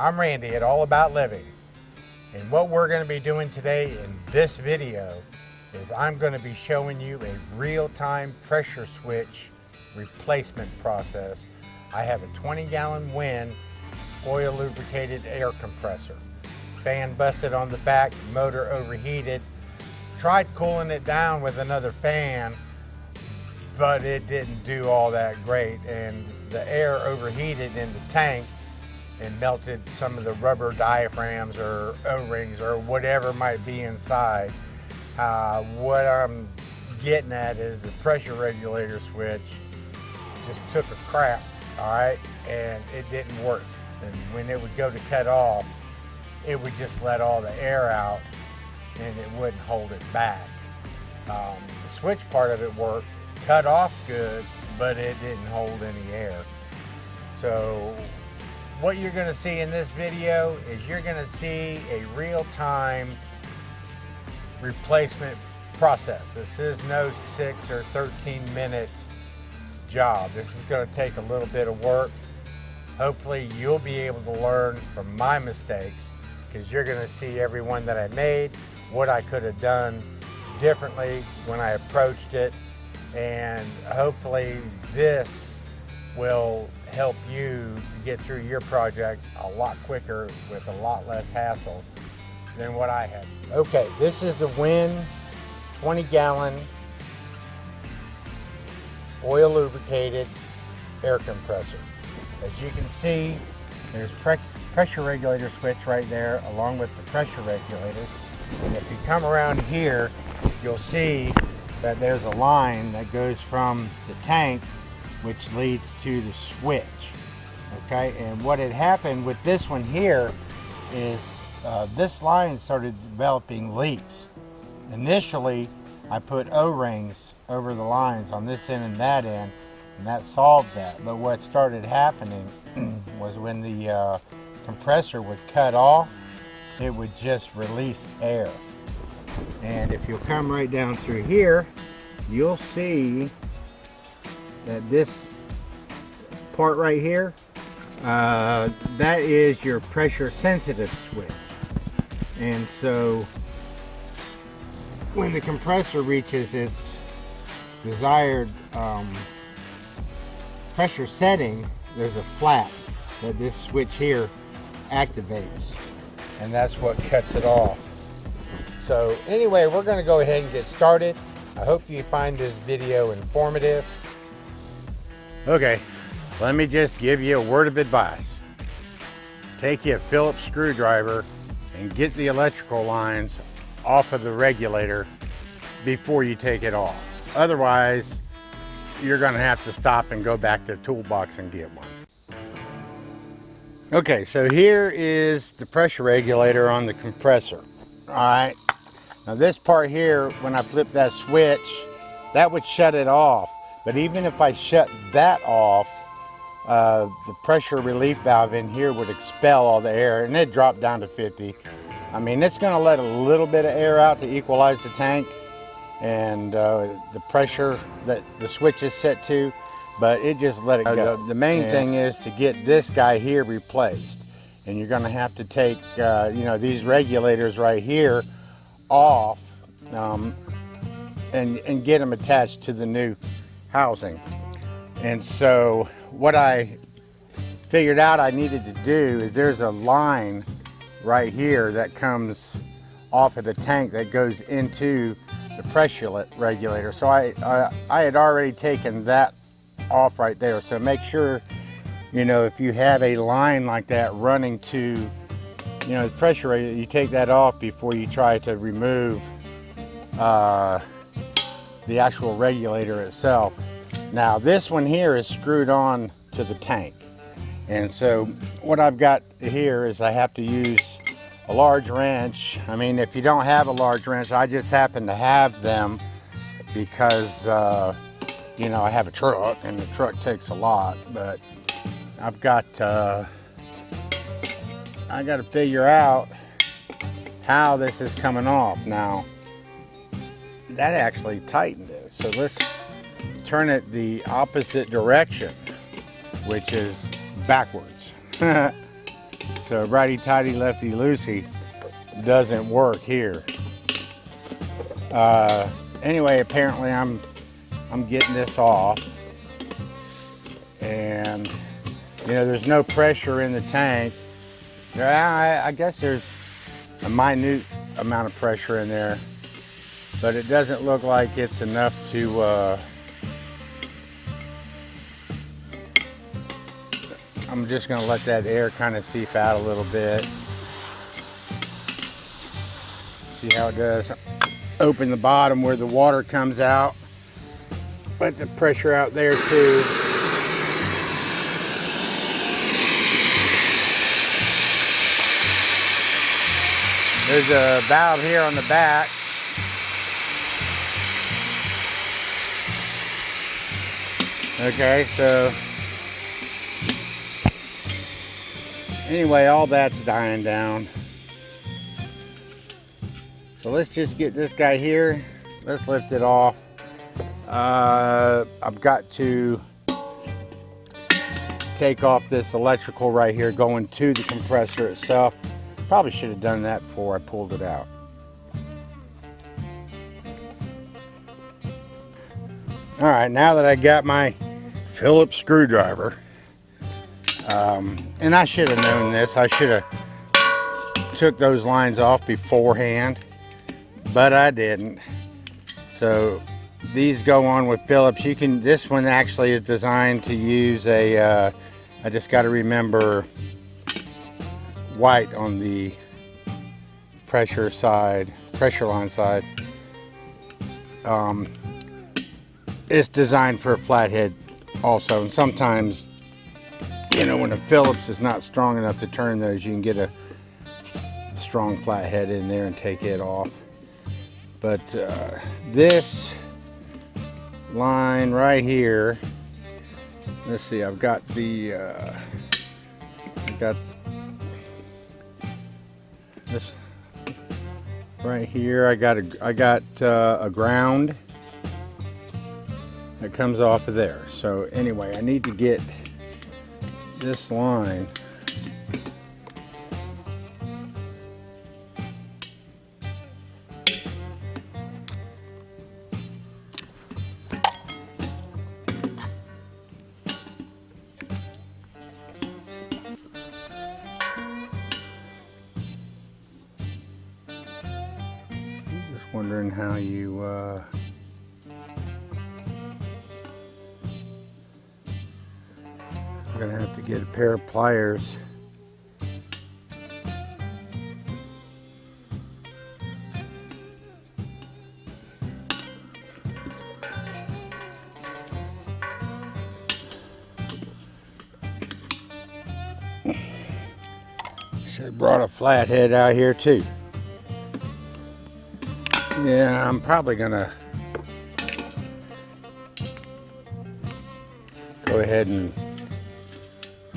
I'm Randy at All About Living, and what we're going to be doing today in this video is I'm going to be showing you a real-time pressure switch replacement process. I have a 20-gallon WEN oil lubricated air compressor. Fan busted on the back, motor overheated. Tried cooling it down with another fan, but it didn't do all that great, and the air overheated in the tank and melted some of the rubber diaphragms or O-rings or whatever might be inside. What I'm getting at is the pressure regulator switch just took a crap, all right, and it didn't work. And when it would go to cut off, it would just let all the air out and it wouldn't hold it back. The switch part of it worked, cut off good, but it didn't hold any air. So what you're going to see in this video is you're going to see a real-time replacement process. This is no 6 or 13-minute job. This is going to take a little bit of work. Hopefully you'll be able to learn from my mistakes, because you're going to see every one that I made, what I could have done differently when I approached it, and hopefully this will help you get through your project a lot quicker with a lot less hassle than what I had. Okay, this is the WEN 20-gallon oil lubricated air compressor. As you can see, there's pressure regulator switch right there along with the pressure regulator. And if you come around here, you'll see that there's a line that goes from the tank which leads to the switch. Okay, and what had happened with this one here is this line started developing leaks. Initially, I put O-rings over the lines on this end and that end, and that solved that. But what started happening was when the compressor would cut off, it would just release air. And if you'll come right down through here, you'll see that this part right here, that is your pressure sensitive switch. And so when the compressor reaches its desired pressure setting, there's a flap that this switch here activates, and that's what cuts it off. So anyway, we're going to go ahead and get started. I hope you find this video informative. Okay, let me just give you a word of advice. Take you a Phillips screwdriver and get the electrical lines off of the regulator before you take it off. Otherwise, you're going to have to stop and go back to the toolbox and get one. Okay, so here is the pressure regulator on the compressor. All right, now this part here, when I flip that switch, that would shut it off. But even if I shut that off, the pressure relief valve in here would expel all the air, and it dropped down to 50. I mean, it's going to let a little bit of air out to equalize the tank and the pressure that the switch is set to, but it just let it go. The main thing is to get this guy here replaced, and you're going to have to take you know, these regulators right here off and get them attached to the new housing. And so what I figured out I needed to do is there's a line right here that comes off of the tank that goes into the pressure regulator. So I had already taken that off right there. So make sure, you know, if you have a line like that running to, you know, the pressure regulator, you take that off before you try to remove the actual regulator itself. Now this one here is screwed on to the tank, and so what I've got here is I have to use a large wrench. I mean, if you don't have a large wrench, I just happen to have them because you know, I have a truck and the truck takes a lot, but I've got I got to figure out how this is coming off. Now that actually tightened it, so let's turn it the opposite direction, which is backwards. righty-tighty, lefty-loosey doesn't work here. Anyway, apparently I'm getting this off, and you know, there's no pressure in the tank. I guess there's a minute amount of pressure in there, but it doesn't look like it's enough to I'm just going to let that air kind of seep out a little bit. See how it does. Open the bottom where the water comes out. Let the pressure out there too. There's a valve here on the back. Okay, so anyway, all that's dying down. So let's just get this guy here. Let's lift it off. I've got to take off this electrical right here going to the compressor itself. Probably should have done that before I pulled it out. All right, now that I got my Phillips screwdriver, and I should have known this. I should have took those lines off beforehand, but I didn't. So these go on with Phillips. You can. This one actually is designed to use a. I just got to remember white on the pressure line side. It's designed for a flathead also, and sometimes, you know, when a Phillips is not strong enough to turn those, you can get a strong flathead in there and take it off. But this line right here, let's see, I've got the this right here. I got a ground that comes off of there. So anyway, I need to get this line wondering how you I'm gonna have to get a pair of pliers. Should have brought a flathead out here too. Yeah, I'm probably gonna go ahead and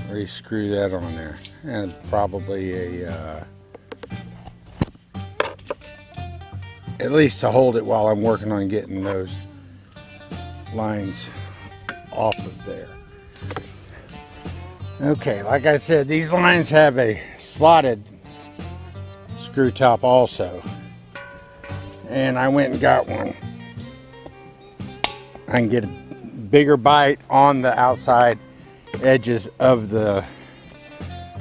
re-screw that on there, and probably a at least to hold it while I'm working on getting those lines off of there. Okay, like I said, these lines have a slotted screw top also, and I went and got one. I can get a bigger bite on the outside edges of the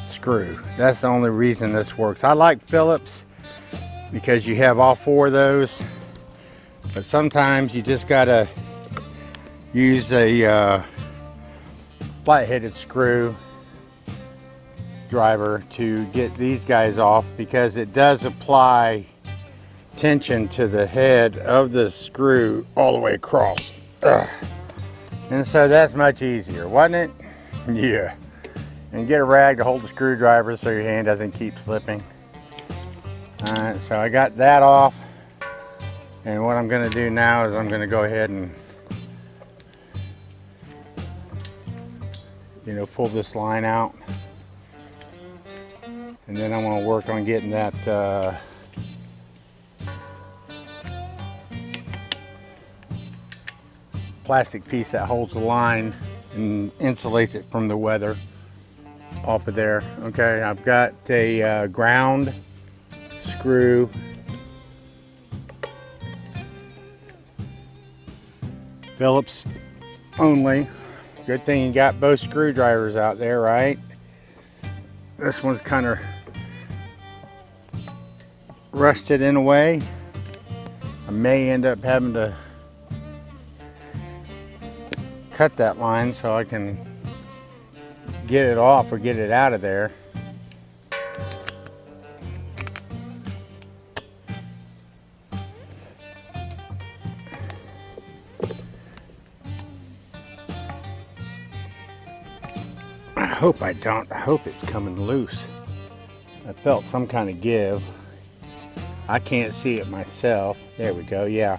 screw. That's the only reason this works. I like Phillips because you have all four of those, but sometimes you just gotta use a flat-headed screw driver to get these guys off, because it does apply tension to the head of the screw all the way across. Ugh. And so that's much easier, wasn't it? Yeah. And get a rag to hold the screwdriver so your hand doesn't keep slipping. Alright, so I got that off, and what I'm going to do now is I'm going to go ahead and, you know, pull this line out, and then I'm going to work on getting that plastic piece that holds the line and insulates it from the weather off of there. Okay, I've got a ground screw. Phillips only. Good thing you got both screwdrivers out there, right? This one's kind of rusted in a way. I may end up having to cut that line so I can get it off or get it out of there. I hope I don't. I hope it's coming loose. I felt some kind of give. I can't see it myself. There we go, yeah.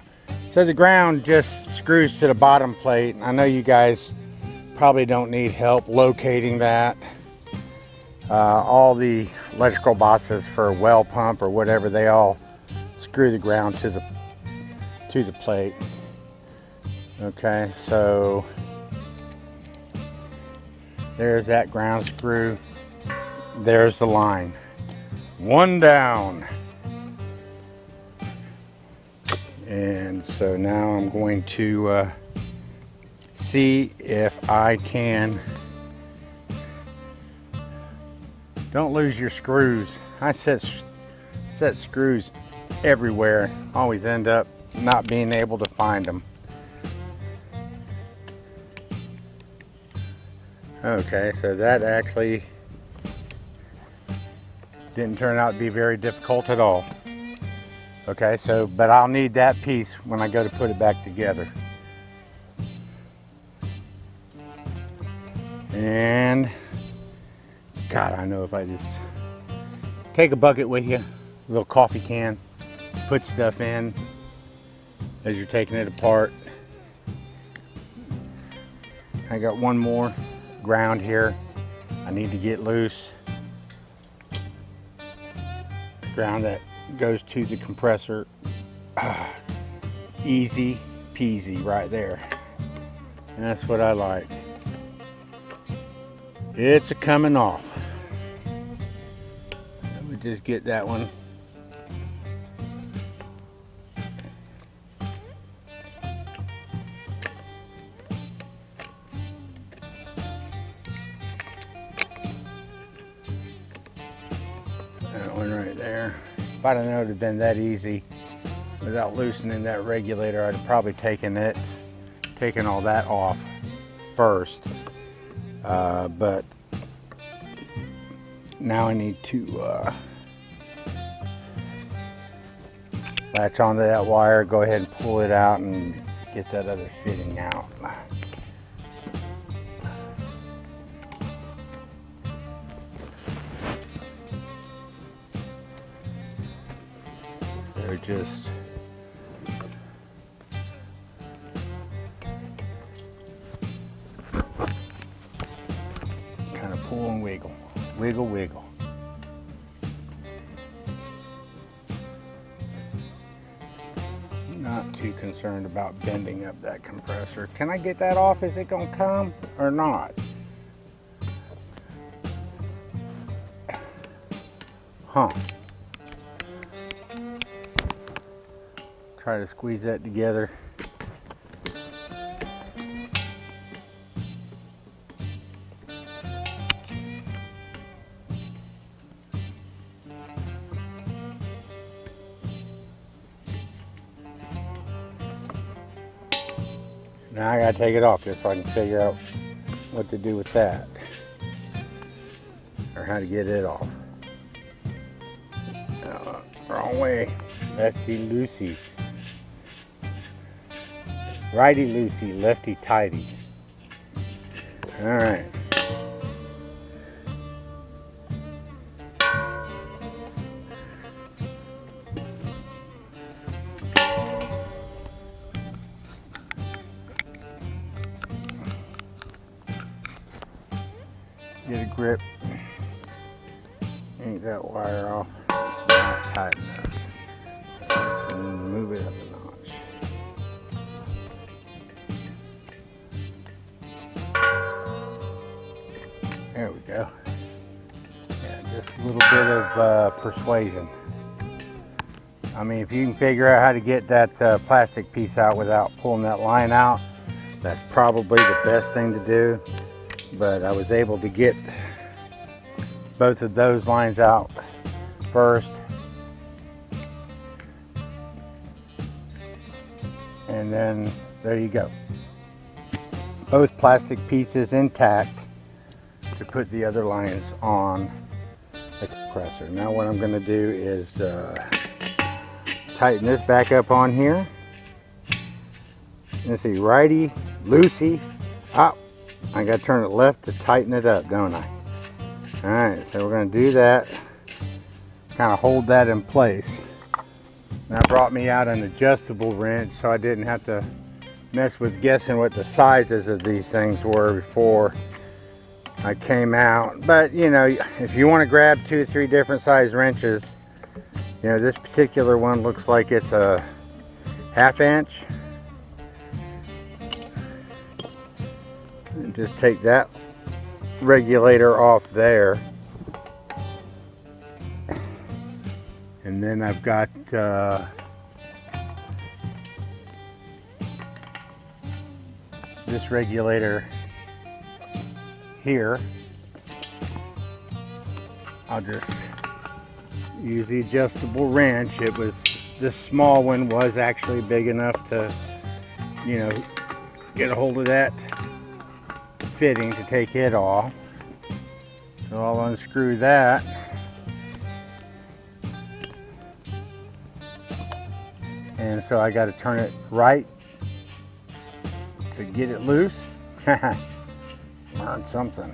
So the ground just screws to the bottom plate. I know you guys probably don't need help locating that. All the electrical boxes for a well pump or whatever, they all screw the ground to the plate. Okay, so there's that ground screw. There's the line. One down. And so now I'm going to see if I can. Don't lose your screws. I set screws everywhere. Always end up not being able to find them. Okay, so that actually didn't turn out to be very difficult at all. Okay, so, but I'll need that piece when I go to put it back together. And, God, I know if I just take a bucket with you, a little coffee can, put stuff in as you're taking it apart. I got one more ground here I need to get loose. The ground that goes to the compressor. Easy peasy right there. And that's what I like. It's a coming off. Let me just get that one. That one right there. If I'd have known it would have been that easy without loosening that regulator, I'd have probably taken all that off first. But now I need to latch onto that wire, go ahead and pull it out and get that other fitting out. They're just kind of pull and wiggle, wiggle, wiggle. Not too concerned about bending up that compressor. Can I get that off? Is it gonna come or not? Huh. Try to squeeze that together. Now I gotta take it off just so I can figure out what to do with that, or how to get it off. Wrong way. Lefty loosey. Righty loosey, lefty tighty. All right. Get a grip. Yank that wire off. Not tight enough. And move it up a notch. There we go. of persuasion. I mean, if you can figure out how to get that plastic piece out without pulling that line out, that's probably the best thing to do. But I was able to get both of those lines out first. And then there you go. Both plastic pieces intact to put the other lines on the compressor. Now what I'm going to do is tighten this back up on here. Let's see, righty, loosey, up. I got to turn it left to tighten it up, don't I? Alright, so we're going to do that. Kind of hold that in place. That brought me out an adjustable wrench so I didn't have to mess with guessing what the sizes of these things were before I came out. But you know, if you want to grab 2 or 3 different size wrenches, you know, this particular one looks like it's a 1/2 inch. And just take that regulator off there. And then I've got this regulator here. I'll just use the adjustable wrench. This small one was actually big enough to, you know, get a hold of that fitting to take it off. So I'll unscrew that. And so I got to turn it right to get it loose. Learned something.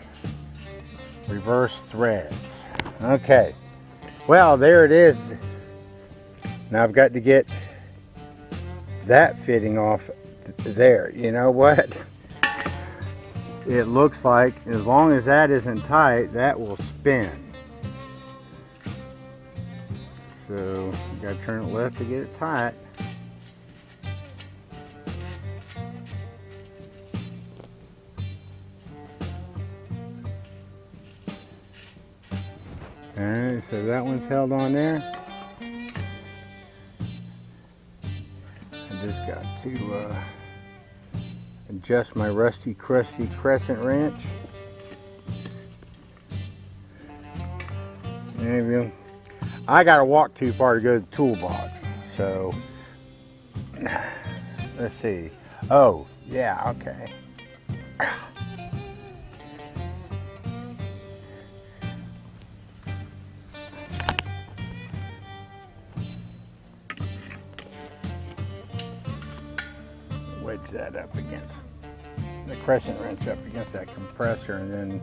Reverse threads. Okay. Well, there it is. Now I've got to get that fitting off there. You know what? It looks like as long as that isn't tight, that will spin. So you got to turn it left to get it tight. Alright, so that one's held on there. I just got to adjust my rusty, crusty crescent wrench. There we go. I gotta walk too far to go to the toolbox. So, let's see. Oh, yeah, okay. Wedge that up against the crescent wrench up against that compressor, and then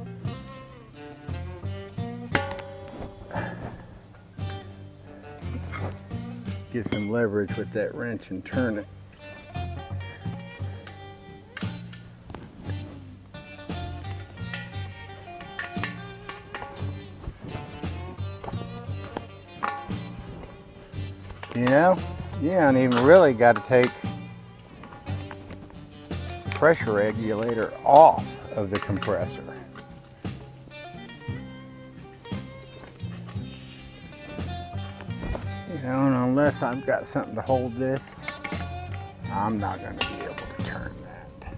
get some leverage with that wrench and turn it. You know, you don't even really got to take the pressure regulator off of the compressor. You know, and unless I've got something to hold this, I'm not going to be able to turn that.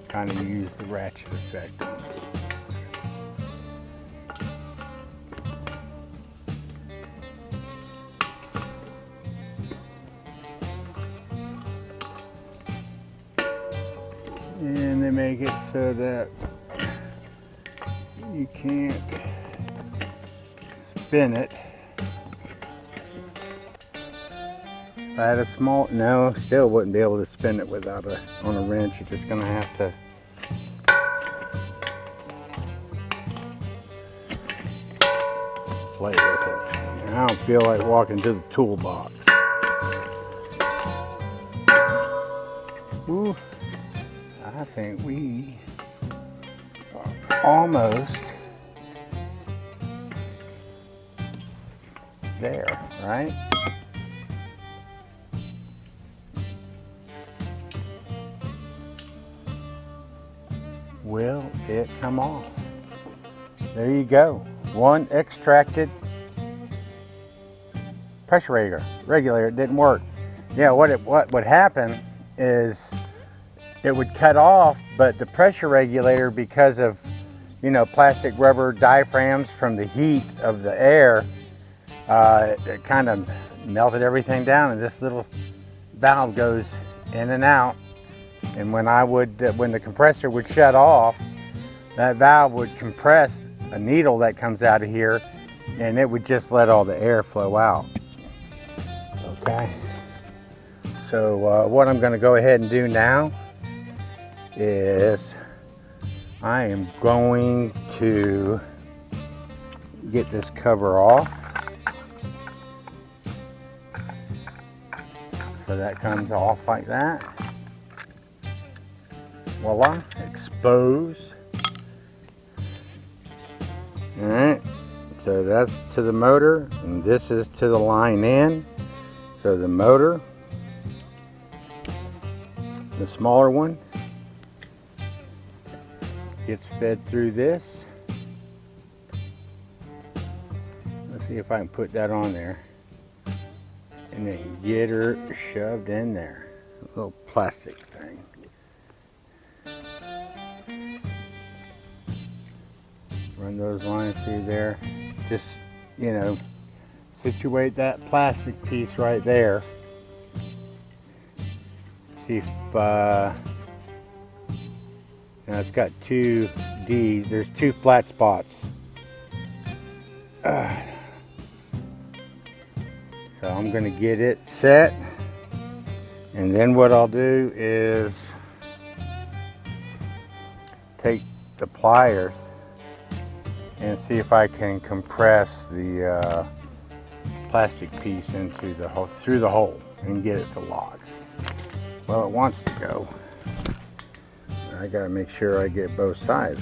Kind of use the ratchet effect on it. And they make it so that you can't spin it. If I had a small, no, still wouldn't be able to spin it without on a wrench. You're just gonna have to play with it. And I don't feel like walking to the toolbox. Ooh. I think we are almost there, right? Will it come off? There you go. One extracted pressure regulator. It didn't work. Yeah, what would happen is it would cut off, but the pressure regulator, because of, you know, plastic rubber diaphragms from the heat of the air, it kind of melted everything down, and this little valve goes in and out. And when when the compressor would shut off, that valve would compress a needle that comes out of here, and it would just let all the air flow out. Okay. So what I'm going to go ahead and do now is I am going to get this cover off. So that comes off like that. Voila, exposed. All right, so that's to the motor, and this is to the line in. So the motor, the smaller one, gets fed through this. Let's see if I can put that on there. And then get her shoved in there. A little plastic thing. Run those lines through there. Just, you know, situate that plastic piece right there. See if, now it's got two D's. There's two flat spots. So I'm going to get it set, and then what I'll do is take the pliers and see if I can compress the plastic piece into the hole, through the hole, and get it to lock. Well, it wants to go. I got to make sure I get both sides.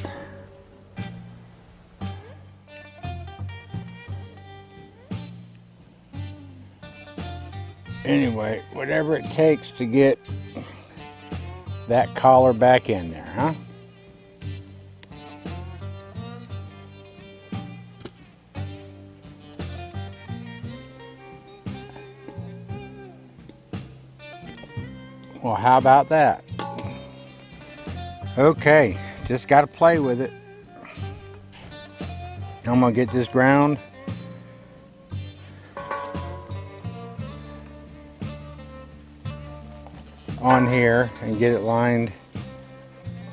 Anyway, whatever it takes to get that collar back in there, huh? Well, how about that? Okay, just got to play with it. I'm gonna get this ground on here and get it lined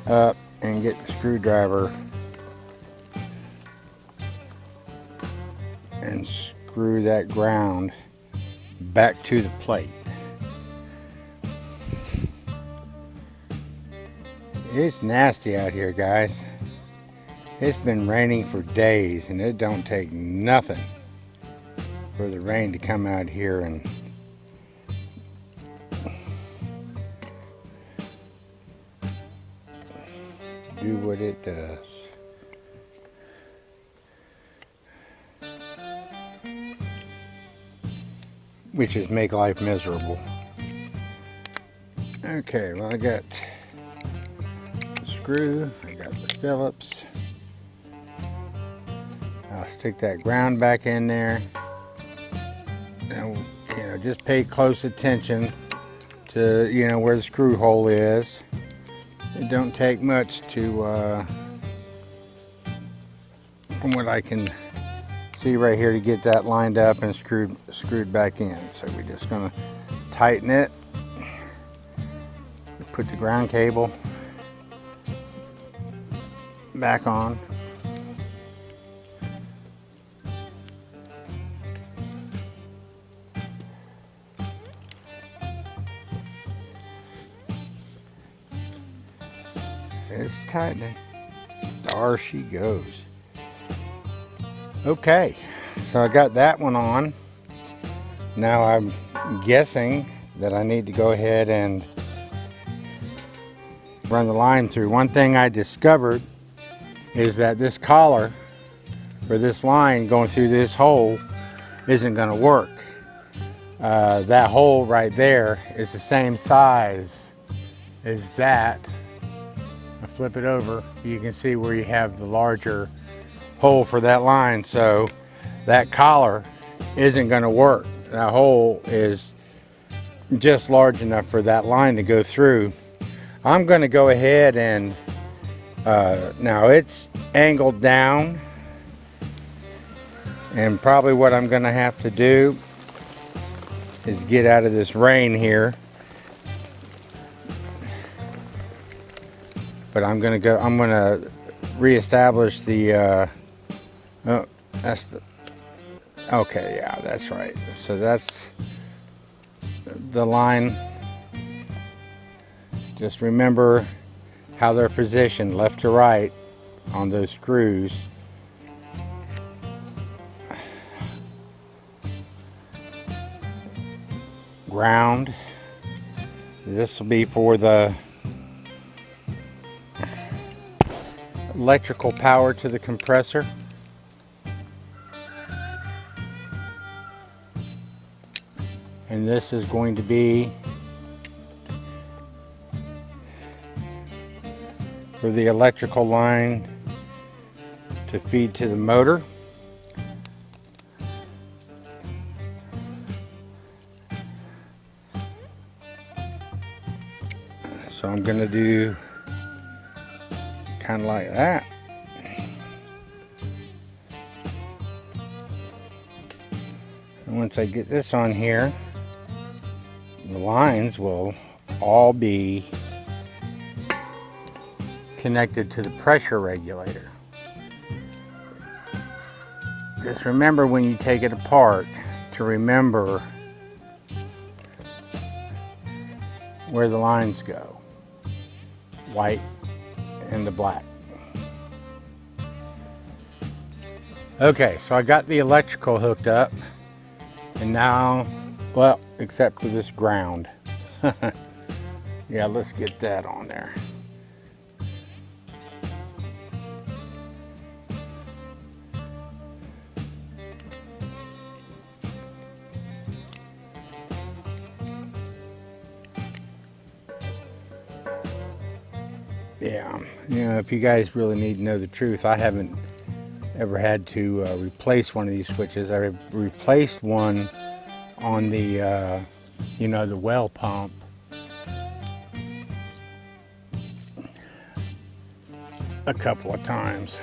up and get the screwdriver and screw that ground back to the plate. It's nasty out here, guys. It's been raining for days, and it don't take nothing for the rain to come out here and do what it does. Which is make life miserable. Okay, well, I got the screw, I got the Phillips. I'll stick that ground back in there. And, you know, just pay close attention to, you know, where the screw hole is. It don't take much to, from what I can see right here, to get that lined up and screwed back in. So we're just gonna tighten it. Put the ground cable back on. It's tightening. There she goes. Okay, so I got that one on. Now I'm guessing that I need to go ahead and run the line through. One thing I discovered is that this collar for this line going through this hole isn't going to work. That hole right there is the same size as that. I flip it over, you can see where you have the larger hole for that line, so that collar isn't going to work. That hole is just large enough for that line to go through. I'm going to go ahead and now it's angled down, and probably what I'm going to have to do is get out of this rain here. But I'm going to reestablish the oh, that's the, okay, yeah, that's right. So that's the line. Just remember how they're positioned left to right on those screws. Ground. This will be for the electrical power to the compressor. And this is going to be for the electrical line to feed to the motor. So I'm going to do kind of like that. And once I get this on here, the lines will all be connected to the pressure regulator. Just remember when you take it apart to remember where the lines go. White and the black. Okay, so I got the electrical hooked up, and now, well, except for this ground. Yeah, let's get that on there. Yeah, you know, if you guys really need to know the truth, I haven't ever had to replace one of these switches. I replaced one on the, you know, the well pump. A couple of times,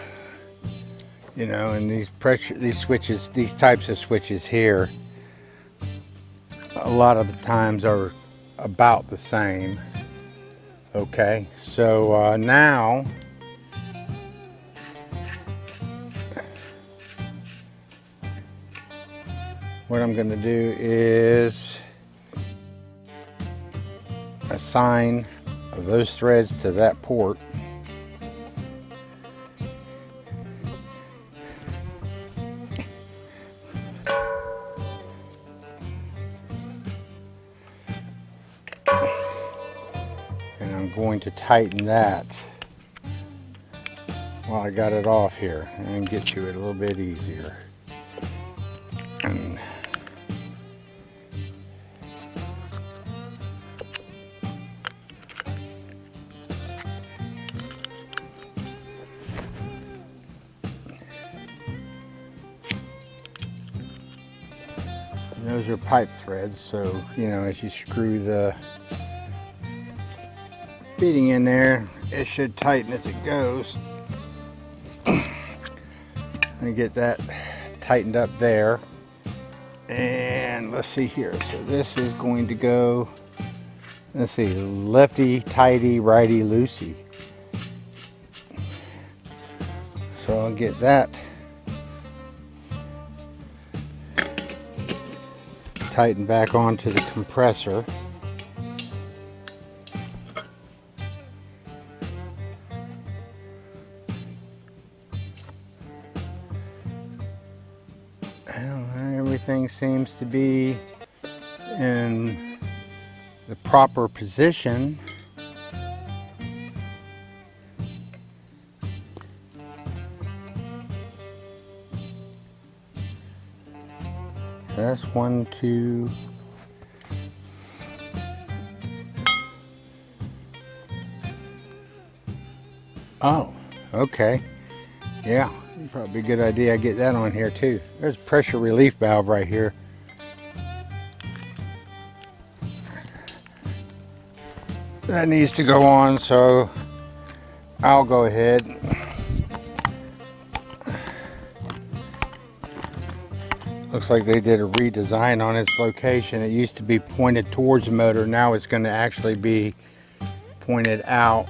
you know, and these switches, these types of switches here, a lot of the times are about the same. Okay, so now what I'm going to do is assign those threads to that port. And I'm going to tighten that while I got it off here and get to it a little bit easier. And those are pipe threads, so you know, as you screw the feeding in there, it should tighten as it goes. And get that tightened up there. And let's see here. So this is going to go, let's see, lefty tighty, righty loosey. So I'll get that tightened back onto the compressor. Everything seems to be in the proper position. That's 1, 2. Oh, okay. Yeah, probably a good idea I get that on here too. There's a pressure relief valve right here. That needs to go on, so I'll go ahead. Looks like they did a redesign on its location. It used to be pointed towards the motor. Now it's going to actually be pointed out.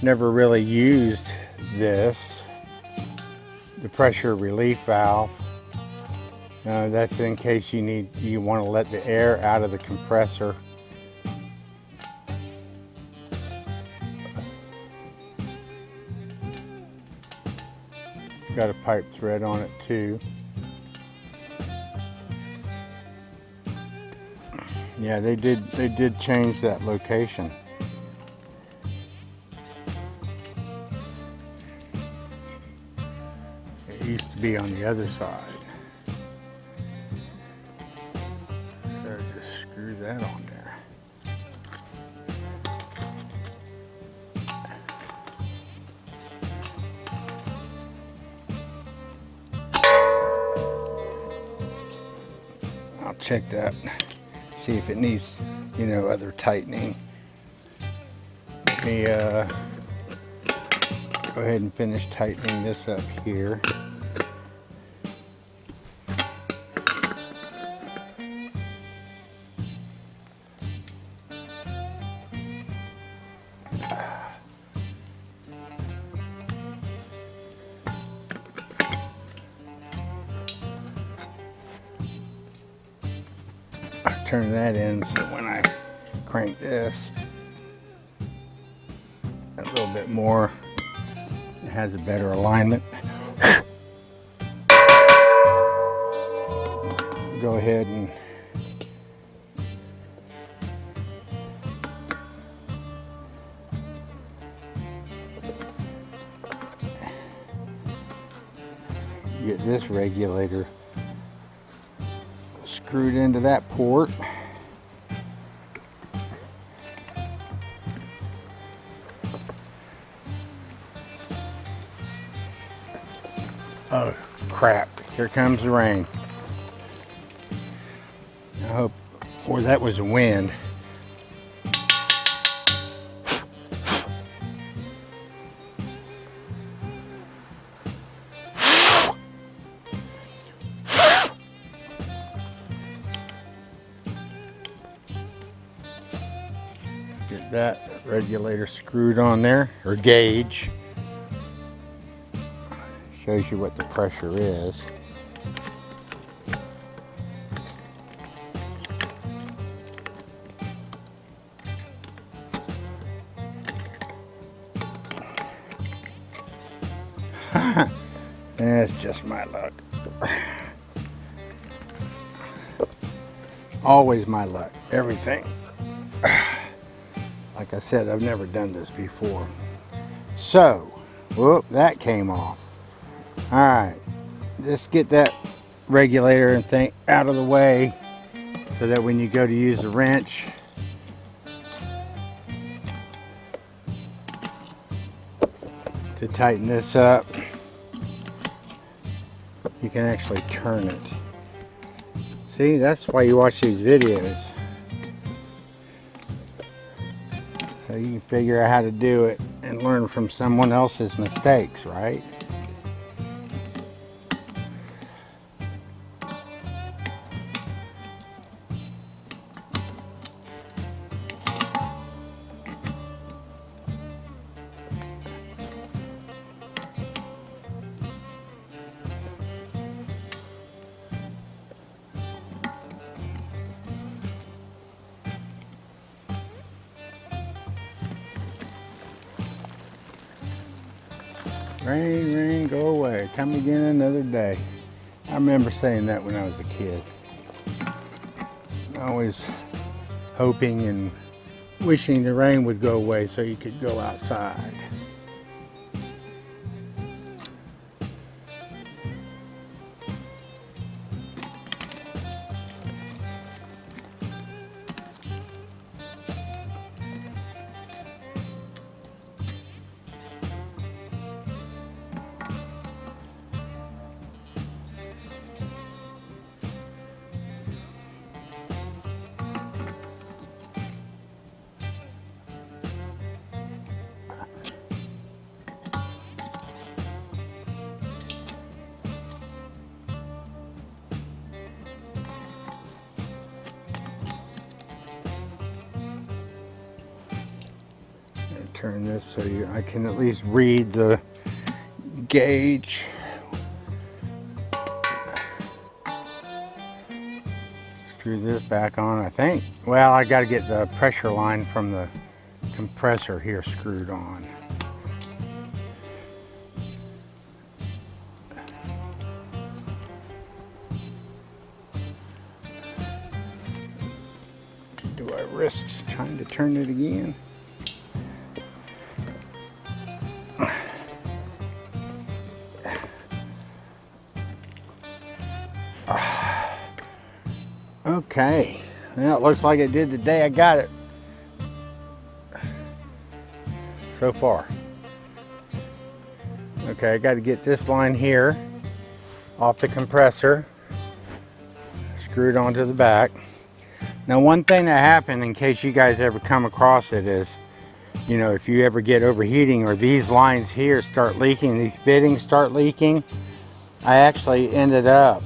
Never really used this, the pressure relief valve. That's in case you want to let the air out of the compressor. It's got a pipe thread on it too. Yeah, they did change that location. It used to be on the other side. So just screw that on there. I'll check that, see if it needs, other tightening. Let me go ahead and finish tightening this up here. Turn that in so when I crank this a little bit more, it has a better alignment. Go ahead and get this regulator screwed into that port. Oh crap, here comes the rain. I hope, or that was the wind. Get that regulator screwed on there, or gauge. Shows you what the pressure is. That's just my luck. Always my luck, everything. Like I said, I've never done this before. So, whoop, that came off. All right, just get that regulator and thing out of the way so that when you go to use the wrench, to tighten this up, you can actually turn it. See, that's why you watch these videos. So you can figure out how to do it and learn from someone else's mistakes, right? Rain, rain, go away. Come again another day. I remember saying that when I was a kid. Always hoping and wishing the rain would go away so you could go outside. turn this so I can at least read the gauge. Screw this back on, I think. Well, I got to get the pressure line from the compressor here screwed on. Do I risk trying to turn it again? Okay, well, it looks like it did the day I got it so far. Okay, I got to get this line here off the compressor, screwed onto the back. Now, one thing that happened, in case you guys ever come across it, is, you know, if you ever get overheating or these lines here start leaking, these fittings start leaking, I actually ended up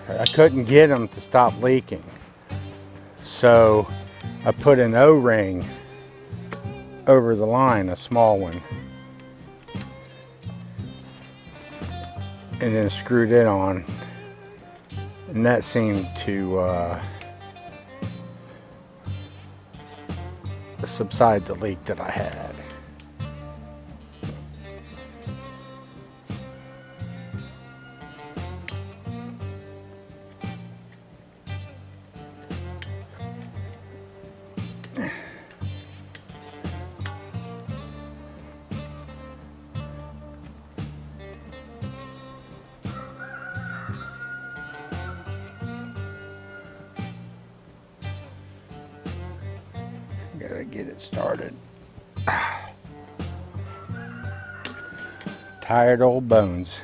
I couldn't get them to stop leaking, so I put an O-ring over the line, a small one, and then screwed it on, and that seemed to subside the leak that I had. Gotta get it started. Tired old bones.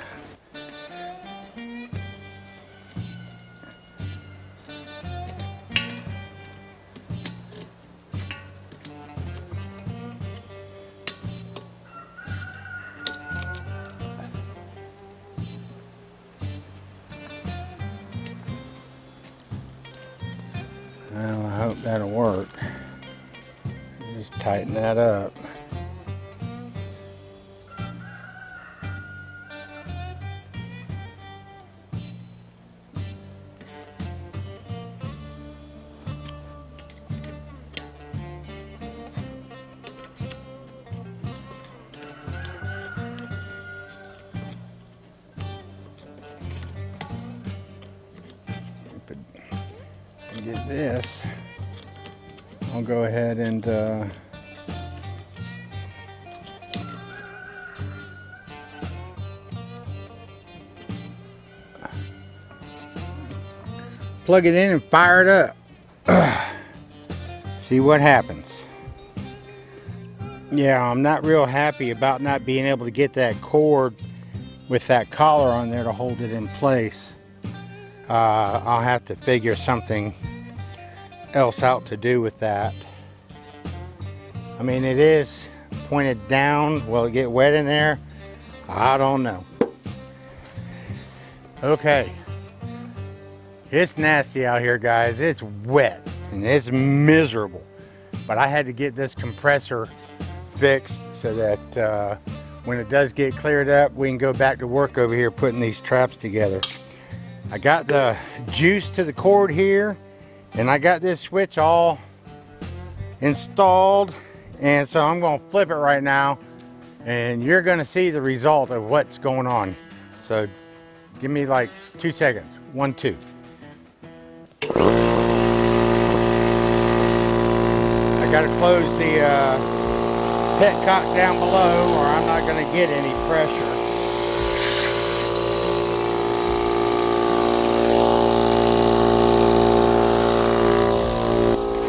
Well, I hope that'll work. Just tighten that up. Get this. I'll go ahead and plug it in and fire it up. See what happens. Yeah, I'm not real happy about not being able to get that cord with that collar on there to hold it in place. I'll have to figure something else out to do with that. I mean, it is pointed down. Will it get wet in there? I don't know. Okay, it's nasty out here, guys. It's wet and it's miserable, but I had to get this compressor fixed so that when it does get cleared up, we can go back to work over here putting these traps together. I got the juice to the cord here, and I got this switch all installed, and so I'm going to flip it right now, and you're going to see the result of what's going on. So give me like 2 seconds. 1, 2. I got to close the petcock down below, or I'm not going to get any pressure.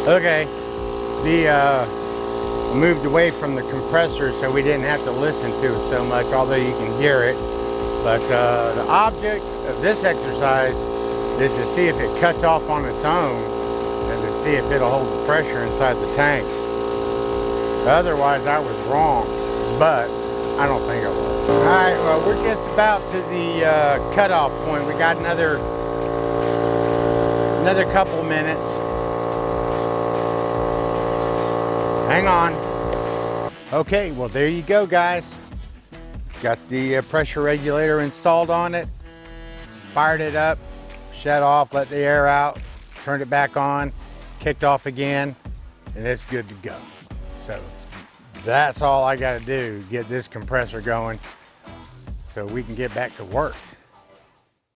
Okay, moved away from the compressor so we didn't have to listen to it so much, although you can hear it. But the object of this exercise is to see if it cuts off on its own and to see if it'll hold the pressure inside the tank. Otherwise, I was wrong, but I don't think I will. All right, well, we're just about to the cutoff point. We got another couple minutes. Hang on. Okay, well there you go guys. Got the pressure regulator installed on it. Fired it up, shut off, let the air out, turned it back on, kicked off again, and it's good to go. So that's all I gotta do, get this compressor going so we can get back to work.